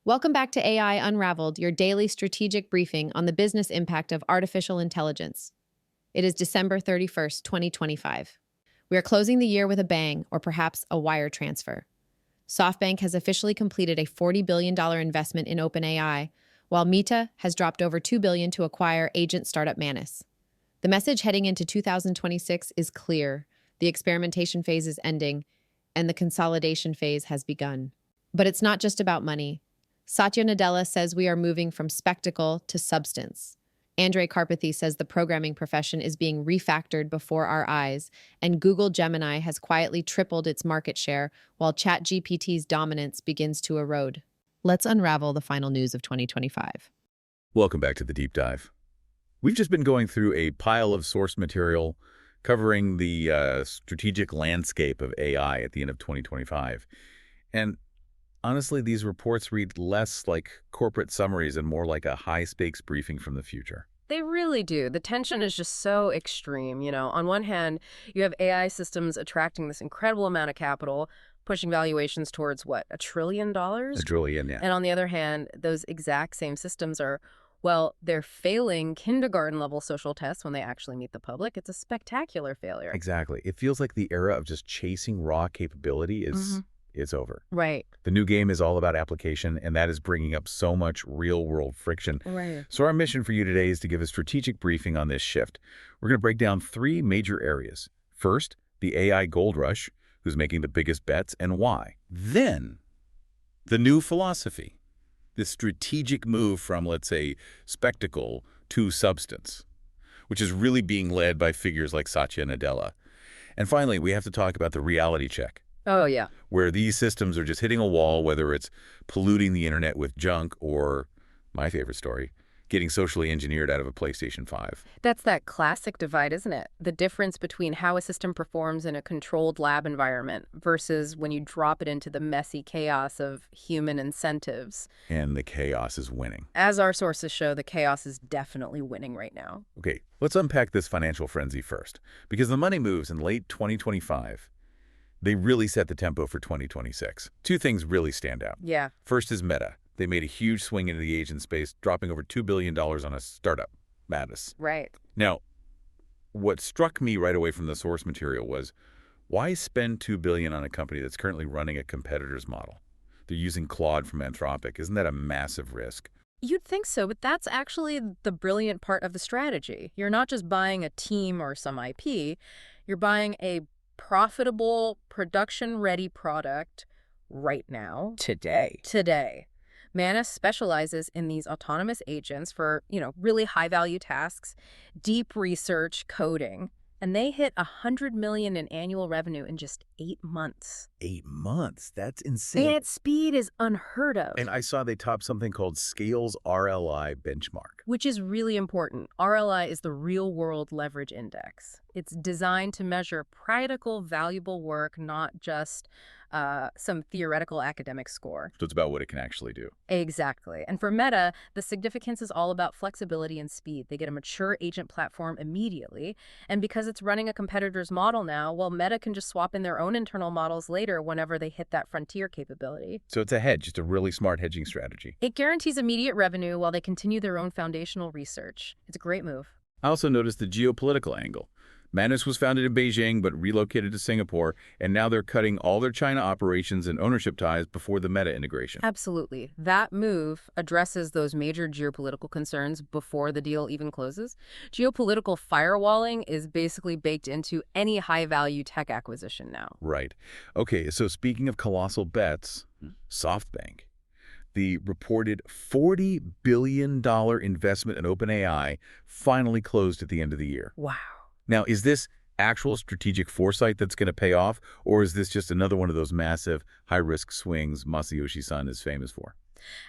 Welcome back to AI Unraveled, your daily strategic briefing on the business impact of artificial intelligence. It is December 31st, 2025. We are closing the year with a bang, or perhaps a wire transfer. SoftBank has officially completed a $40 billion investment in OpenAI, while Meta has dropped over $2 billion to acquire agent startup Manus. The message heading into 2026 is clear. The experimentation phase is ending, and the consolidation phase has begun. But it's not just about money. Satya Nadella says we are moving from spectacle to substance. Andrej Karpathy says the programming profession is being refactored before our eyes, and Google Gemini has quietly tripled its market share while ChatGPT's dominance begins to erode. Let's unravel the final news of 2025. Welcome back to the deep dive. We've just been going through a pile of source material covering the strategic landscape of AI at the end of 2025. And honestly, these reports read less like corporate summaries and more like a high-stakes briefing from the future. They really do. The tension is just so extreme. On one hand, you have AI systems attracting this incredible amount of capital, pushing valuations towards, what, $1 trillion? A trillion, yeah. And on the other hand, those exact same systems are, well, they're failing kindergarten-level social tests when they actually meet the public. It's a spectacular failure. Exactly. It feels like the era of just chasing raw capability is over. Right. The new game is all about application, and that is bringing up so much real-world friction. Right. So our mission for you today is to give a strategic briefing on this shift. We're going to break down three major areas. First, the AI gold rush, who's making the biggest bets and why. Then, the new philosophy, this strategic move from, let's say, spectacle to substance, which is really being led by figures like Satya Nadella. And finally, we have to talk about the reality check. Oh, yeah. Where these systems are just hitting a wall, whether it's polluting the internet with junk or, my favorite story, getting socially engineered out of a PlayStation 5. That's that classic divide, isn't it? The difference between how a system performs in a controlled lab environment versus when you drop it into the messy chaos of human incentives. And the chaos is winning. As our sources show, the chaos is definitely winning right now. Okay, let's unpack this financial frenzy first, because the money moves in late 2025. They really set the tempo for 2026. Two things really stand out. Yeah. First is Meta. They made a huge swing into the agent space, dropping over $2 billion on a startup, Manus. Right. Now, what struck me right away from the source material was, why spend $2 billion on a company that's currently running a competitor's model? They're using Claude from Anthropic. Isn't that a massive risk? You'd think so, but that's actually the brilliant part of the strategy. You're not just buying a team or some IP. You're buying a profitable, production-ready product right now. Today. Manus specializes in these autonomous agents for, really high-value tasks, deep research, coding, and they hit $100 million in annual revenue in just 8 months. 8 months? That's insane. That speed is unheard of. And I saw they topped something called Scale's RLI benchmark. Which is really important. RLI is the real-world leverage index. It's designed to measure practical, valuable work, not just some theoretical academic score. So it's about what it can actually do. Exactly. And for Meta, the significance is all about flexibility and speed. They get a mature agent platform immediately. And because it's running a competitor's model now, well, Meta can just swap in their own internal models later whenever they hit that frontier capability. So it's a hedge, just a really smart hedging strategy. It guarantees immediate revenue while they continue their own foundational research. It's a great move. I also noticed the geopolitical angle. Manus was founded in Beijing but relocated to Singapore, and now they're cutting all their China operations and ownership ties before the Meta integration. Absolutely. That move addresses those major geopolitical concerns before the deal even closes. Geopolitical firewalling is basically baked into any high-value tech acquisition now. Right. Okay, so speaking of colossal bets, SoftBank. The reported $40 billion investment in OpenAI finally closed at the end of the year. Wow. Now, is this actual strategic foresight that's going to pay off, or is this just another one of those massive high-risk swings Masayoshi-san is famous for?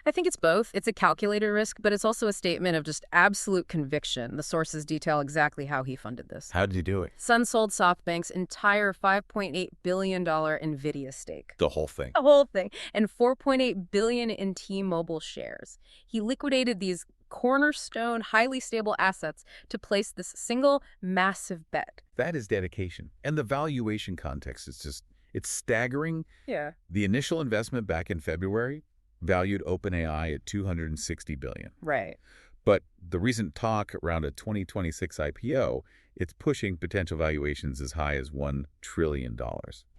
I think it's both. It's a calculated risk, but it's also a statement of just absolute conviction. The sources detail exactly how he funded this. How did he do it? Sun sold SoftBank's entire $5.8 billion NVIDIA stake. The whole thing. The whole thing. And $4.8 billion in T-Mobile shares. He liquidated these cornerstone, highly stable assets to place this single massive bet. That is dedication. And the valuation context is just, it's staggering. Yeah. The initial investment back in February, valued OpenAI at $260 billion. Right. But the recent talk around a 2026 IPO, it's pushing potential valuations as high as $1 trillion.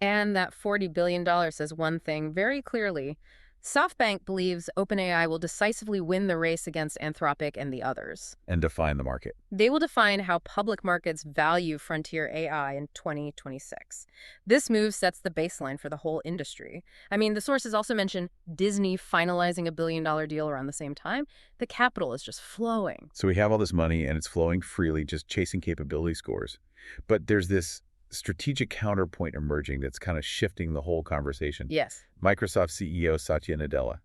And that $40 billion says one thing very clearly. SoftBank believes OpenAI will decisively win the race against Anthropic and the others. And define the market. They will define how public markets value frontier AI in 2026. This move sets the baseline for the whole industry. I mean, the sources also mention Disney finalizing a billion-dollar deal around the same time. The capital is just flowing. So we have all this money and it's flowing freely, just chasing capability scores. But there's this strategic counterpoint emerging that's kind of shifting the whole conversation. Yes. Microsoft CEO Satya Nadella.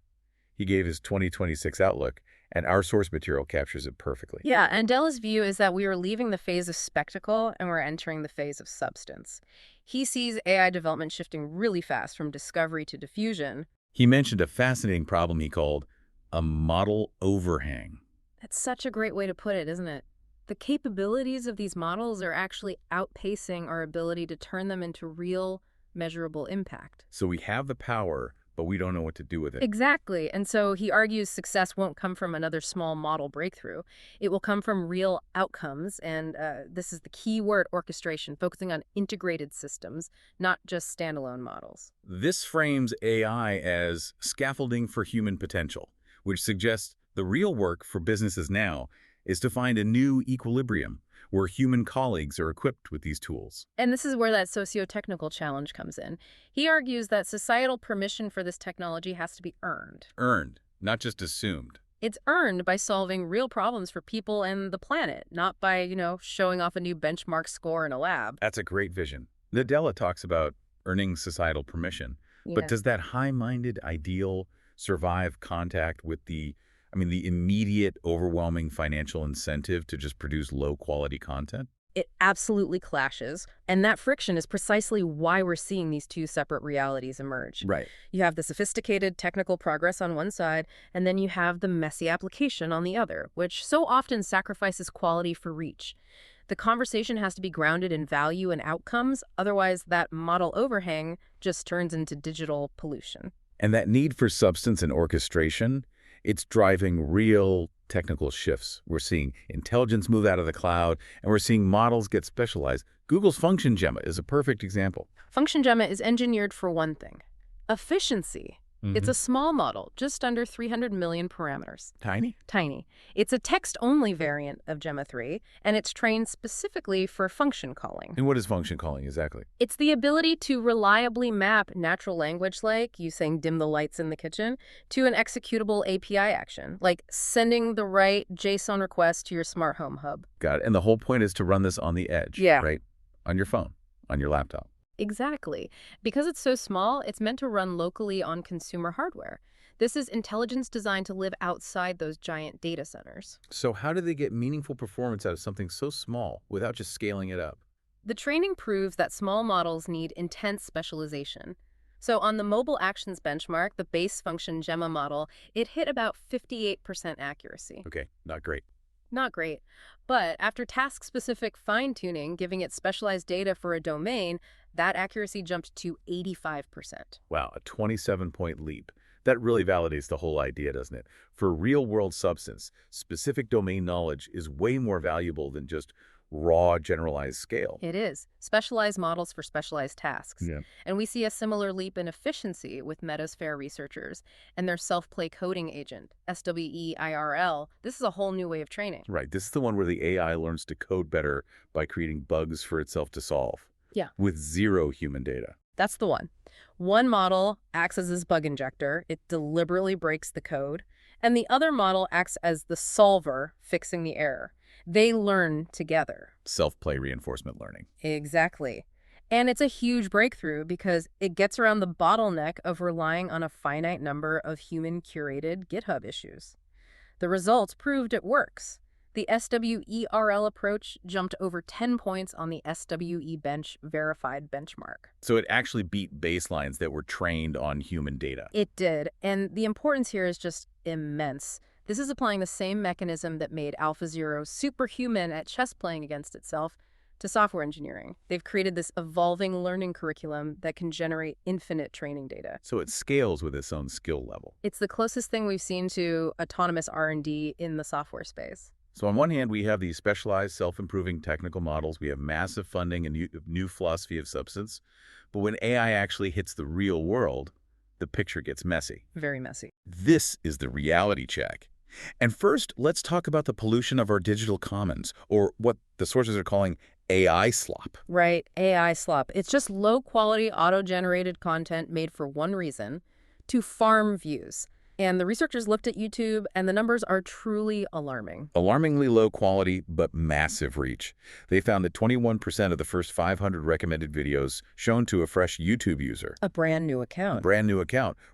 He gave his 2026 outlook, and our source material captures it perfectly. Yeah, Nadella's view is that we are leaving the phase of spectacle and we're entering the phase of substance. He sees AI development shifting really fast from discovery to diffusion. He mentioned a fascinating problem he called a model overhang. That's such a great way to put it, isn't it? The capabilities of these models are actually outpacing our ability to turn them into real, measurable impact. So we have the power, but we don't know what to do with it. Exactly. And so he argues success won't come from another small model breakthrough. It will come from real outcomes. And this is the key word, orchestration, focusing on integrated systems, not just standalone models. This frames AI as scaffolding for human potential, which suggests the real work for businesses now is to find a new equilibrium where human colleagues are equipped with these tools. And this is where that socio-technical challenge comes in. He argues that societal permission for this technology has to be earned. Earned, not just assumed. It's earned by solving real problems for people and the planet, not by, showing off a new benchmark score in a lab. That's a great vision. Nadella talks about earning societal permission, but does that high-minded ideal survive contact with the immediate, overwhelming financial incentive to just produce low-quality content? It absolutely clashes, and that friction is precisely why we're seeing these two separate realities emerge. Right. You have the sophisticated technical progress on one side, and then you have the messy application on the other, which so often sacrifices quality for reach. The conversation has to be grounded in value and outcomes, otherwise that model overhang just turns into digital pollution. And that need for substance and orchestration, it's driving real technical shifts. We're seeing intelligence move out of the cloud, and we're seeing models get specialized. Google's Function Gemma is a perfect example. Function Gemma is engineered for one thing: efficiency. It's a small model, just under 300 million parameters. Tiny? Tiny. It's a text-only variant of Gemma 3, and it's trained specifically for function calling. And what is function calling exactly? It's the ability to reliably map natural language, like you saying dim the lights in the kitchen, to an executable API action, like sending the right JSON request to your smart home hub. Got it. And the whole point is to run this on the edge, right? On your phone, on your laptop. Exactly. Because it's so small, it's meant to run locally on consumer hardware. This is intelligence designed to live outside those giant data centers. So how do they get meaningful performance out of something so small without just scaling it up? The training proves that small models need intense specialization. So on the mobile actions benchmark, the base function Gemma model, it hit about 58% accuracy. Okay, not great. Not great. But after task-specific fine-tuning, giving it specialized data for a domain, that accuracy jumped to 85%. Wow, a 27-point leap. That really validates the whole idea, doesn't it? For real-world substance, specific domain knowledge is way more valuable than just raw generalized scale. It is. Specialized models for specialized tasks. Yeah. And we see a similar leap in efficiency with Metasphere researchers and their self-play coding agent, SWE-IRL. This is a whole new way of training. Right. This is the one where the AI learns to code better by creating bugs for itself to solve. Yeah. With zero human data. That's the one. One model acts as this bug injector. It deliberately breaks the code. And the other model acts as the solver, fixing the error. They learn together. Self-play reinforcement learning. Exactly. And it's a huge breakthrough because it gets around the bottleneck of relying on a finite number of human-curated GitHub issues. The results proved it works. The SWERL approach jumped over 10 points on the SWE bench verified benchmark. So it actually beat baselines that were trained on human data. It did. And the importance here is just immense. This is applying the same mechanism that made AlphaZero superhuman at chess playing against itself, to software engineering. They've created this evolving learning curriculum that can generate infinite training data. So it scales with its own skill level. It's the closest thing we've seen to autonomous R&D in the software space. So on one hand, we have these specialized self-improving technical models. We have massive funding and new philosophy of substance. But when AI actually hits the real world, the picture gets messy. Very messy. This is the reality check. And first, let's talk about the pollution of our digital commons, or what the sources are calling AI slop. Right, AI slop. It's just low-quality, auto-generated content made for one reason, to farm views. And the researchers looked at YouTube, and the numbers are truly alarming. Alarmingly low quality, but massive reach. They found that 21% of the first 500 recommended videos shown to a fresh YouTube user, A brand new account.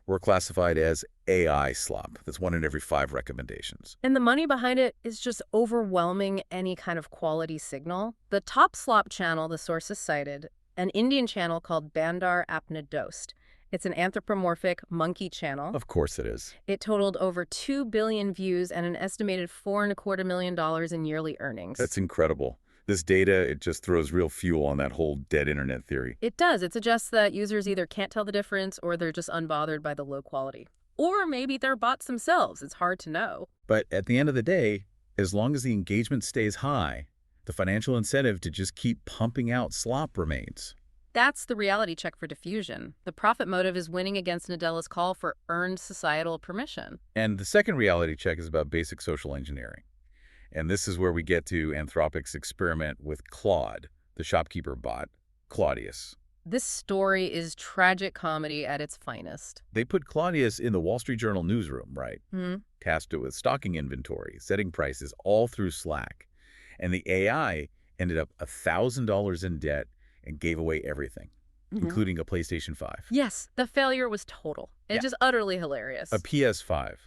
were classified as AI slop. That's 1 in every 5 recommendations. And the money behind it is just overwhelming any kind of quality signal. The top slop channel the sources cited, an Indian channel called Bandar Apna Dost. It's an anthropomorphic monkey channel. Of course it is. It totaled over 2 billion views and an estimated $4.25 million in yearly earnings. That's incredible. This data, it just throws real fuel on that whole dead internet theory. It does. It suggests that users either can't tell the difference or they're just unbothered by the low quality. Or maybe they're bots themselves. It's hard to know. But at the end of the day, as long as the engagement stays high, the financial incentive to just keep pumping out slop remains. That's the reality check for diffusion. The profit motive is winning against Nadella's call for earned societal permission. And the second reality check is about basic social engineering. And this is where we get to Anthropic's experiment with Claude, the shopkeeper bot, Claudius. This story is tragic comedy at its finest. They put Claudius in the Wall Street Journal newsroom, right? Hmm? Tasked it with stocking inventory, setting prices all through Slack. And the AI ended up $1,000 in debt and gave away everything, including a PlayStation 5. Yes, the failure was total. It's just utterly hilarious. A PS5.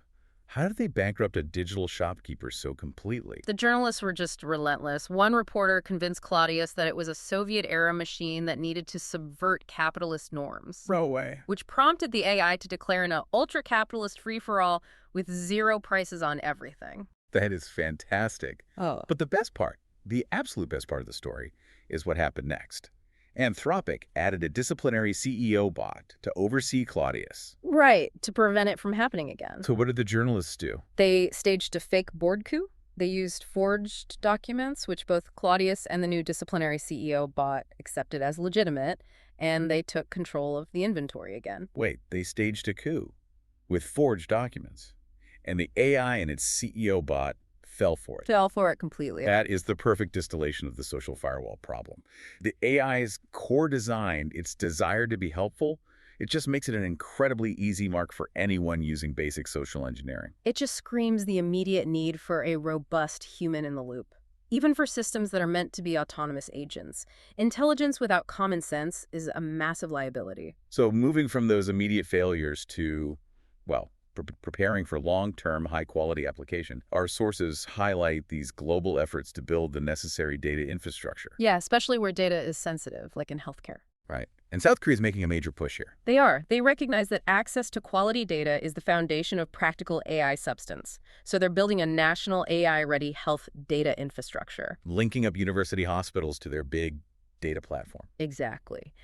How did they bankrupt a digital shopkeeper so completely? The journalists were just relentless. One reporter convinced Claudius that it was a Soviet-era machine that needed to subvert capitalist norms. Runway. Which prompted the AI to declare an ultra-capitalist free-for-all with zero prices on everything. That is fantastic. Oh. But the best part, the absolute best part of the story, is what happened next. Anthropic added a disciplinary CEO bot to oversee Claudius. Right, to prevent it from happening again. So what did the journalists do? They staged a fake board coup. They used forged documents, which both Claudius and the new disciplinary CEO bot accepted as legitimate, and they took control of the inventory again. Wait, they staged a coup with forged documents. And the AI and its CEO bot fell for it. Fell for it completely. That is the perfect distillation of the social firewall problem. The AI's core design, its desire to be helpful, it just makes it an incredibly easy mark for anyone using basic social engineering. It just screams the immediate need for a robust human in the loop. Even for systems that are meant to be autonomous agents. Intelligence without common sense is a massive liability. So moving from those immediate failures to, well, preparing for long-term, high-quality application, our sources highlight these global efforts to build the necessary data infrastructure. Yeah, especially where data is sensitive, like in healthcare. Right. And South Korea is making a major push here. They are. They recognize that access to quality data is the foundation of practical AI substance. So they're building a national AI-ready health data infrastructure. Linking up university hospitals to their big data platform. Exactly.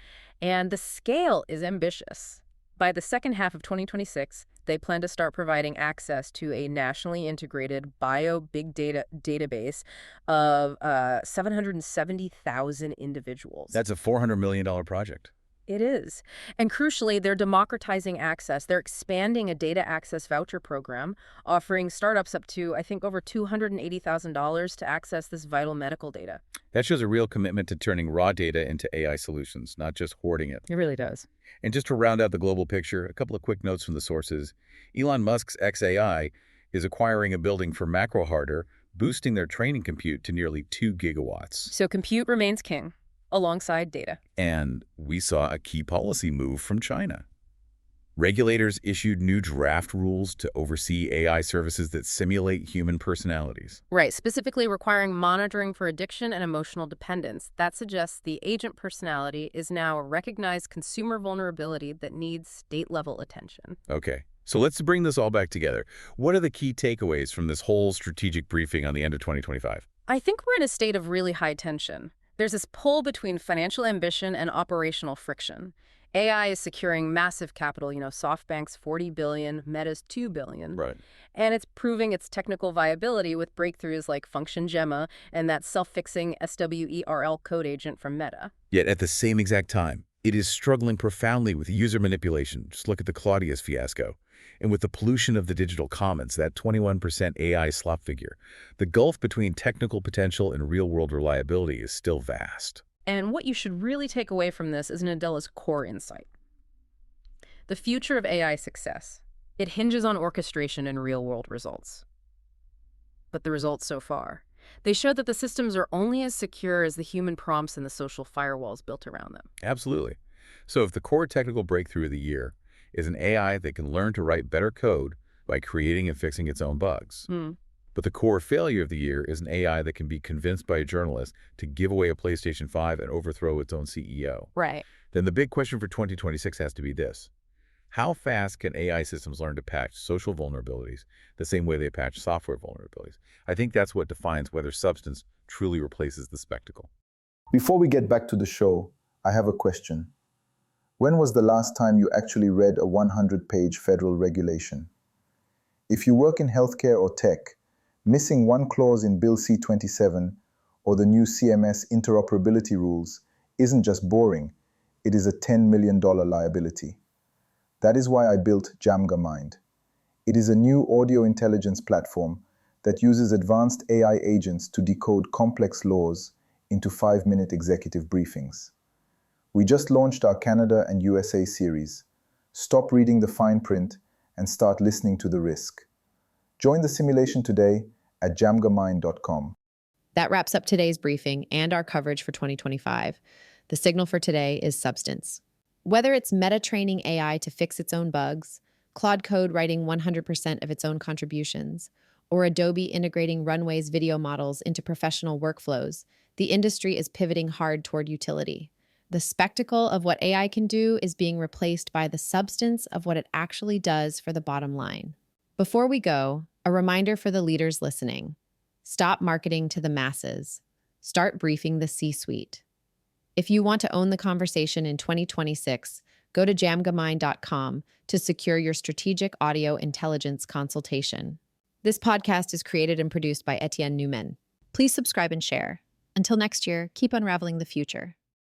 And the scale is ambitious. By the second half of 2026, they plan to start providing access to a nationally integrated bio-big data database of 770,000 individuals. That's a $400 million project. It is. And crucially, they're democratizing access. They're expanding a data access voucher program, offering startups up to, I think, over $280,000 to access this vital medical data. That shows a real commitment to turning raw data into AI solutions, not just hoarding it. It really does. And just to round out the global picture, a couple of quick notes from the sources. Elon Musk's xAI is acquiring a building for Macro-Harder, boosting their training compute to nearly 2 gigawatts. So compute remains king, alongside data. And we saw a key policy move from China. Regulators issued new draft rules to oversee AI services that simulate human personalities. Right, specifically requiring monitoring for addiction and emotional dependence. That suggests the agent personality is now a recognized consumer vulnerability that needs state-level attention. Okay, so let's bring this all back together. What are the key takeaways from this whole strategic briefing on the end of 2025? I think we're in a state of really high tension. There's this pull between financial ambition and operational friction. AI is securing massive capital, SoftBank's $40 billion, Meta's $2 billion. Right. And it's proving its technical viability with breakthroughs like Function Gemma and that self-fixing SWERL code agent from Meta. Yet at the same exact time, it is struggling profoundly with user manipulation. Just look at the Claudius fiasco. And with the pollution of the digital commons, that 21% AI slop figure, the gulf between technical potential and real-world reliability is still vast. And what you should really take away from this is Nadella's core insight. The future of AI success. It hinges on orchestration and real-world results. But the results so far, they show that the systems are only as secure as the human prompts and the social firewalls built around them. Absolutely. So if the core technical breakthrough of the year is an AI that can learn to write better code by creating and fixing its own bugs, but the core failure of the year is an AI that can be convinced by a journalist to give away a PlayStation 5 and overthrow its own CEO. Right. Then the big question for 2026 has to be this. How fast can AI systems learn to patch social vulnerabilities the same way they patch software vulnerabilities? I think that's what defines whether substance truly replaces the spectacle. Before we get back to the show, I have a question. When was the last time you actually read a 100-page federal regulation? If you work in healthcare or tech, missing one clause in Bill C-27 or the new CMS interoperability rules isn't just boring, it is a $10 million liability. That is why I built JamgaMind. It is a new audio intelligence platform that uses advanced AI agents to decode complex laws into 5-minute executive briefings. We just launched our Canada and USA series. Stop reading the fine print and start listening to the risk. Join the simulation today at jamgamind.com. That wraps up today's briefing and our coverage for 2025. The signal for today is substance. Whether it's Meta training AI to fix its own bugs, Claude Code writing 100% of its own contributions, or Adobe integrating Runway's video models into professional workflows, the industry is pivoting hard toward utility. The spectacle of what AI can do is being replaced by the substance of what it actually does for the bottom line. Before we go, a reminder for the leaders listening. Stop marketing to the masses. Start briefing the C-suite. If you want to own the conversation in 2026, go to jamgamind.com to secure your strategic audio intelligence consultation. This podcast is created and produced by Etienne Newman. Please subscribe and share. Until next year, keep unraveling the future.